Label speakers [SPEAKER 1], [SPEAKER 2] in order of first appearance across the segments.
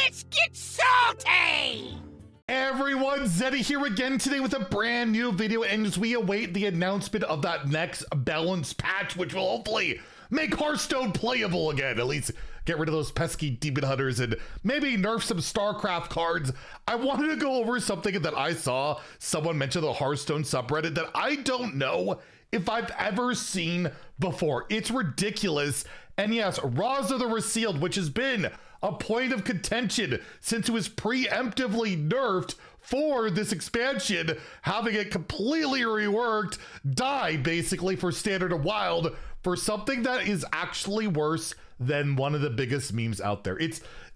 [SPEAKER 1] Let's get salty!
[SPEAKER 2] Everyone, Zeddy here again today with a brand new video, and as we await the announcement of that next balance patch, which will hopefully make Hearthstone playable again, at least get rid of those pesky demon hunters and maybe nerf some StarCraft cards. I wanted to go over something that I saw someone mention the Hearthstone subreddit that I don't know if I've ever seen before. It's ridiculous. And yes, Raza the Resealed, which has been a point of contention since it was preemptively nerfed for this expansion, having it completely reworked, died basically for Standard and Wild for something that is actually worse than one of the biggest memes out there.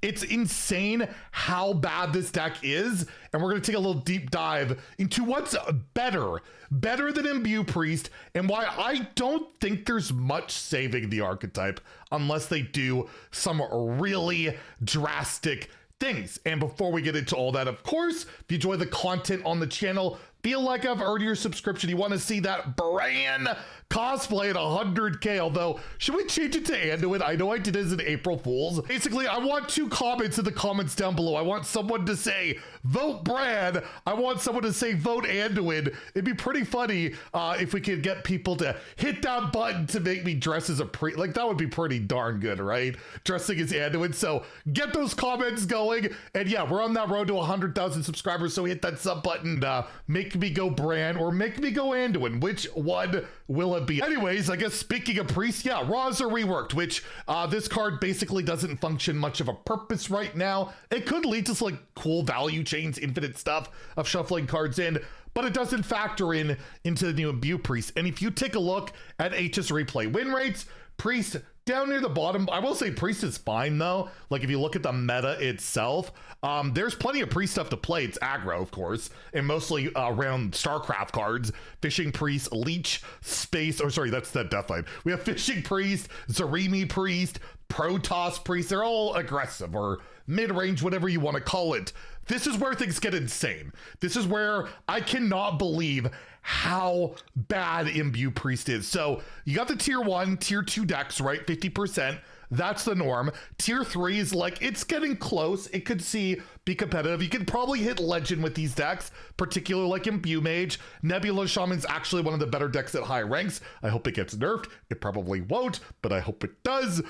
[SPEAKER 2] It's insane how bad this deck is, and we're going to take a little deep dive into what's better than Imbue Priest, and why I don't think there's much saving the archetype unless they do some really drastic things. And before we get into all that, of course, if you enjoy the content on the channel, feel like I've earned your subscription, you want to see that brand cosplay at 100K, although should we change it to Anduin? I know I did as an April Fool's. Basically, I want two comments in the comments down below. I want someone to say vote Brad. I want someone to say vote Anduin. It'd be pretty funny if we could get people to hit that button to make me dress as a priest. Like, that would be pretty darn good, right? Dressing as Anduin. So get those comments going. And yeah, we're on that road to 100,000 subscribers. So hit that sub button. Make me go Bran or make me go Anduin. Which one will it be? Anyways, I guess speaking of priests, yeah, Raza reworked, which this card basically doesn't function much of a purpose right now. It could lead to like cool value chains, infinite stuff of shuffling cards in, but it doesn't factor in into the new Imbue Priest. And if you take a look at HS replay win rates, Priest down near the bottom. I will say Priest is fine though. Like if you look at the meta itself, there's plenty of Priest stuff to play. It's aggro, of course, and mostly around StarCraft cards. Fishing Priest, Leech, Space, or sorry, that's the Deathline. We have Fishing Priest, Zarimi Priest, Protoss Priest. They're all aggressive or mid-range, whatever you want to call it. This is where things get insane. This is where I cannot believe how bad Imbue Priest is. So you got the tier 1, tier 2 decks, right? 50%. That's the norm. Tier 3 is like, it's getting close. It could be competitive. You could probably hit legend with these decks, particularly like Imbue Mage. Nebula Shaman's actually one of the better decks at high ranks. I hope it gets nerfed. It probably won't, but I hope it does.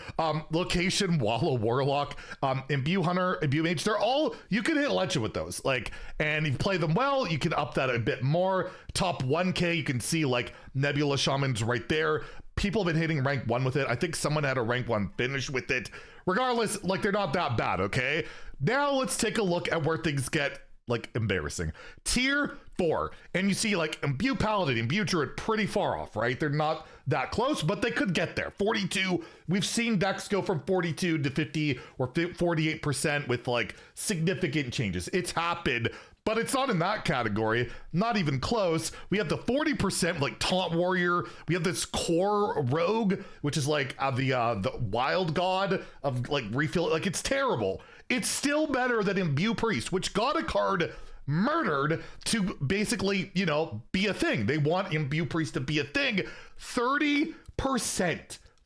[SPEAKER 2] Location, Wallow Warlock, Imbue Hunter, Imbue Mage, they're all, you can hit legend with those. Like, and if you play them well, you can up that a bit more. Top 1K, you can see like Nebula Shaman's right there. People have been hitting rank 1 with it. I think someone had a rank 1 finish with it. Regardless, like, they're not that bad, okay? Now let's take a look at where things get, like, embarrassing. Tier 4. And you see, like, Imbue Paladin, Imbue Druid, pretty far off, right? They're not that close, but they could get there. 42. We've seen decks go from 42 to 50 or 48% with, like, significant changes. It's happened. But it's not in that category, not even close. We have the 40% like Taunt Warrior. We have this Core Rogue, which is like the Wild God of like refill. Like, it's terrible. It's still better than Imbue Priest, which got a card murdered to basically, you know, be a thing. They want Imbue Priest to be a thing. 30%.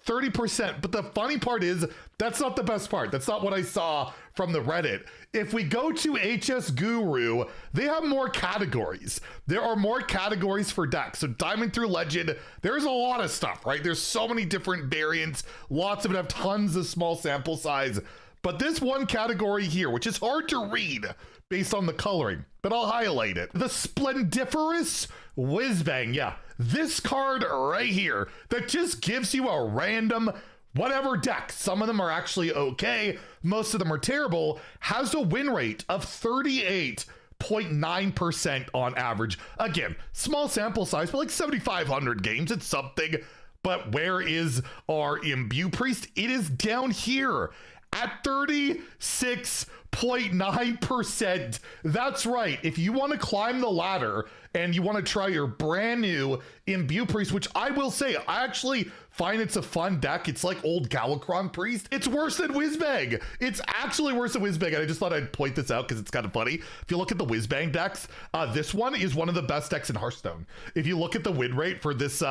[SPEAKER 2] 30%. But the funny part is, that's not the best part. That's not what I saw from the Reddit. If we go to HS Guru, they have more categories. There are more categories for decks. So Diamond through Legend, there's a lot of stuff, right? There's so many different variants. Lots of it have tons of small sample size. But this one category here, which is hard to read based on the coloring, but I'll highlight it. The Splendiferous Whizbang, yeah. This card right here that just gives you a random whatever deck. Some of them are actually okay. Most of them are terrible. Has a win rate of 38.9% on average. Again, small sample size, but like 7,500 games, it's something. But where is our Imbue Priest? It is down here at 36.9%. That's right. If you want to climb the ladder and you want to try your brand new Imbue Priest, which I will say, I actually fine, it's a fun deck. It's like old Galakrond Priest. It's worse than Whizbang. It's actually worse than Whizbang, and I just thought I'd point this out because it's kind of funny. If you look at the Whizbang decks, this one is one of the best decks in Hearthstone. If you look at the win rate for this,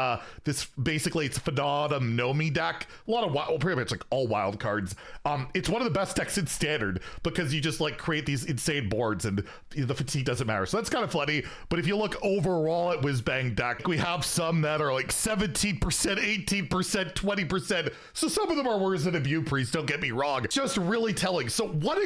[SPEAKER 2] basically it's Phenom Nomi deck, a lot of wild, pretty much like all wild cards. It's one of the best decks in Standard because you just like create these insane boards and the fatigue doesn't matter. So that's kind of funny. But if you look overall at Whizbang deck, we have some that are like 17%, 18%, 20%. So some of them are worse than Imbue Priest, don't get me wrong. Just really telling. So what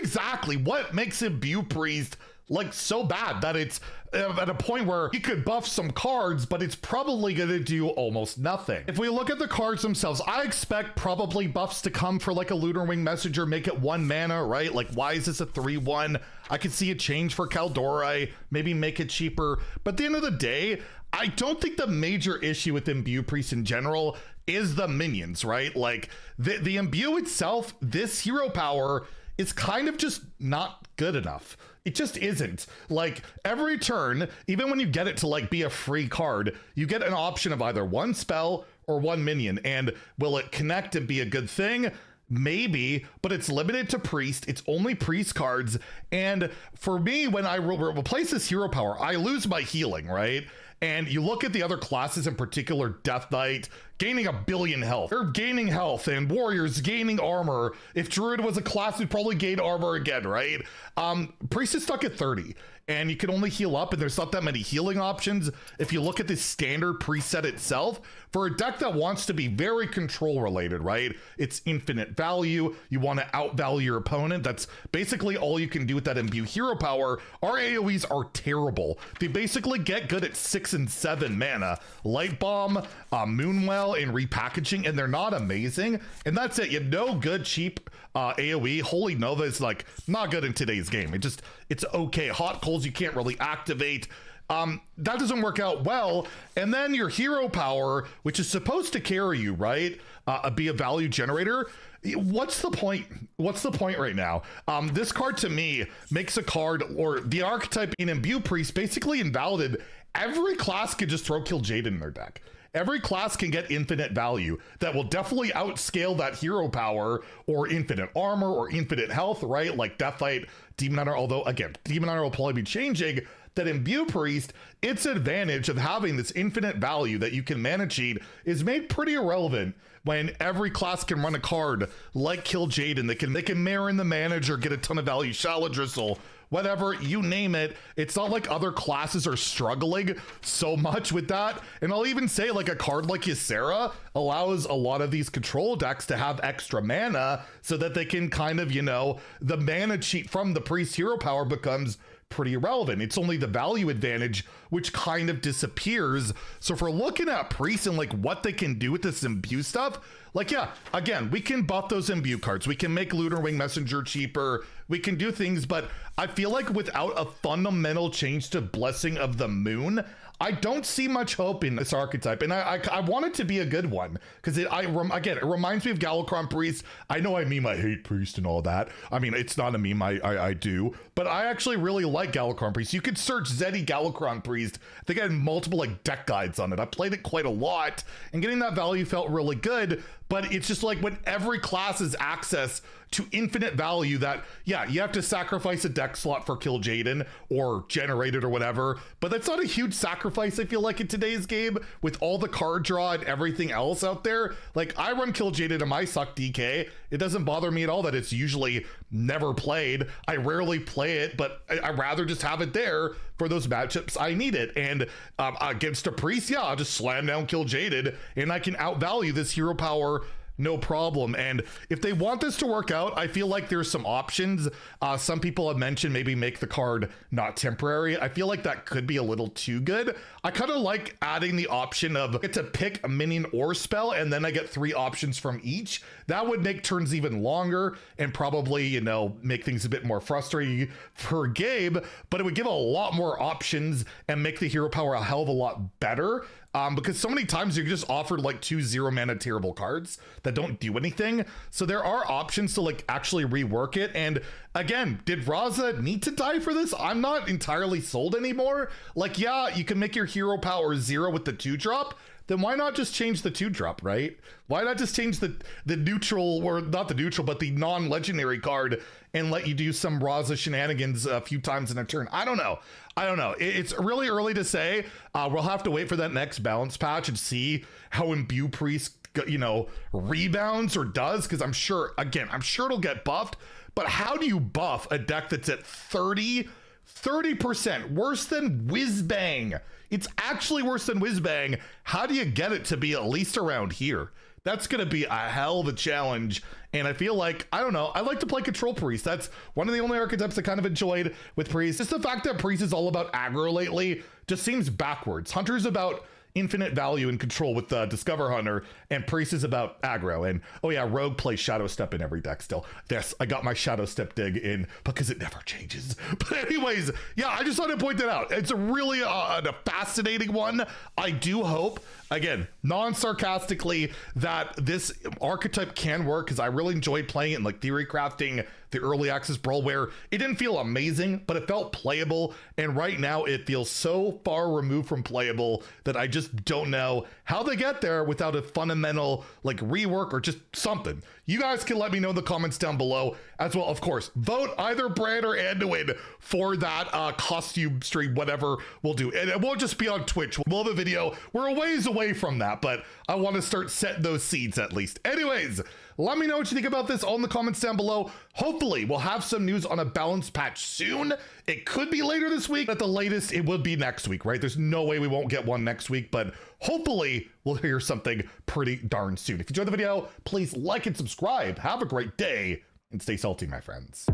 [SPEAKER 2] makes Imbue Priest like so bad that it's at a point where you could buff some cards, but it's probably going to do almost nothing? If we look at the cards themselves, I expect probably buffs to come for like a Lunar Wing Messenger, make it 1 mana, right? Like, why is this a 3/1? I could see a change for Kaldorei, maybe make it cheaper. But at the end of the day, I don't think the major issue with Imbue Priest in general is the minions, right? Like the Imbue itself, this hero power is kind of just not good enough. It just isn't. Like every turn, even when you get it to like be a free card, you get an option of either 1 spell or 1 minion. And will it connect and be a good thing? Maybe, but it's limited to priest. It's only priest cards. And for me, when I replace this hero power, I lose my healing, right? And you look at the other classes, in particular Death Knight, gaining 1 billion health. They're gaining health, and warriors gaining armor. If Druid was a class, we'd probably gain armor again, right? Priest is stuck at 30, and you can only heal up, and there's not that many healing options. If you look at the standard preset itself, for a deck that wants to be very control related, right? It's infinite value. You want to outvalue your opponent. That's basically all you can do with that Imbue hero power. Our AoEs are terrible. They basically get good at 6 and 7 mana. Light Bomb, Moonwell, and repackaging, and they're not amazing. And that's it. You have no good, cheap AoE. Holy Nova is like not good in today's game. It's okay. Hot Coals you can't really activate. That doesn't work out well. And then your hero power, which is supposed to carry you, right? Be a value generator. What's the point? What's the point right now? This card to me makes a card, or the archetype in Imbue Priest, basically invalid. Every class can just throw Kill Jaden in their deck. Every class can get infinite value that will definitely outscale that hero power or infinite armor or infinite health, right? Like Death Knight, Demon Hunter, although again, Demon Hunter will probably be changing. That Imbue Priest, its advantage of having this infinite value that you can mana cheat is made pretty irrelevant when every class can run a card like Kill Jaden. They can mirror in the manager, get a ton of value, Shallow Drizzle, whatever, you name it. It's not like other classes are struggling so much with that. And I'll even say like a card like Ysera allows a lot of these control decks to have extra mana so that they can kind of, the mana cheat from the priest hero power becomes pretty irrelevant. It's only the value advantage which kind of disappears. So if we're looking at priests and like what they can do with this Imbue stuff, like, yeah, again, we can buff those Imbue cards. We can make Lunar Wing Messenger cheaper. We can do things, but I feel like without a fundamental change to Blessing of the Moon, I don't see much hope in this archetype, and I want it to be a good one because it reminds me of Galakrond Priest. I know I meme I hate Priest and all that. I mean, it's not a meme, I do, but I actually really like Galakrond Priest. You could search Zeddy Galakrond Priest. I think I had multiple like deck guides on it. I played it quite a lot, and getting that value felt really good. But it's just like when every class has access to infinite value that, yeah, you have to sacrifice a deck slot for Kill Jaden or generate it or whatever. But that's not a huge sacrifice, I feel like, in today's game with all the card draw and everything else out there. Like, I run Kill Jaden in my Suck DK. It doesn't bother me at all that it's usually never played. I rarely play it, but I'd rather just have it there for those matchups I need it. And against a priest, yeah, I'll just slam down Kill Jaden and I can outvalue this hero power no problem. And if they want this to work out, I feel like there's some options. Some people have mentioned maybe make the card not temporary. I feel like that could be a little too good. I kind of like adding the option of get to pick a minion or spell, and then I get 3 options from each. That would make turns even longer and probably, make things a bit more frustrating for Gabe, but it would give a lot more options and make the hero power a hell of a lot better. Because so many times you're just offered like 2 0-mana terrible cards that don't do anything. So there are options to like actually rework it. And again, did Raza need to die for this? I'm not entirely sold anymore. Like, yeah, you can make your hero power 0 with the 2-drop, then why not just change the 2-drop, right? Why not just change the neutral, or not the neutral, but the non-legendary card and let you do some Raza shenanigans a few times in a turn? I don't know. It's really early to say. We'll have to wait for that next balance patch and see how Imbue Priest, you know, rebounds or does, because I'm sure it'll get buffed. But how do you buff a deck that's at 30% worse than Whizbang? It's actually worse than Whizbang. How do you get it to be at least around here? That's going to be a hell of a challenge. And I feel like, I don't know, I like to play Control Priest. That's one of the only archetypes I kind of enjoyed with Priest. Just the fact that Priest is all about aggro lately just seems backwards. Hunter's about infinite value and control with Discover Hunter, and Priest is about aggro. And oh yeah, Rogue plays Shadow Step in every deck still. Yes, I got my Shadow Step dig in because it never changes. But anyways, yeah, I just wanted to point that out. It's a really a fascinating one. I do hope, again, non-sarcastically, that this archetype can work, because I really enjoyed playing it in like Theory Crafting, the early access brawl, where it didn't feel amazing, but it felt playable. And right now it feels so far removed from playable that I just don't know how they get there without a fundamental like rework or just something. You guys can let me know in the comments down below as well. Of course, vote either Brad or Anduin for that costume stream, whatever we'll do. And it won't just be on Twitch. We'll have a video. We're a ways away from that, but I want to start setting those seeds at least. Anyways, let me know what you think about this all in the comments down below. Hopefully, we'll have some news on a balance patch soon. It could be later this week. At the latest, it will be next week, right? There's no way we won't get one next week, but hopefully we'll hear something pretty darn soon. If you enjoyed the video, please like and subscribe. Have a great day and stay salty, my friends.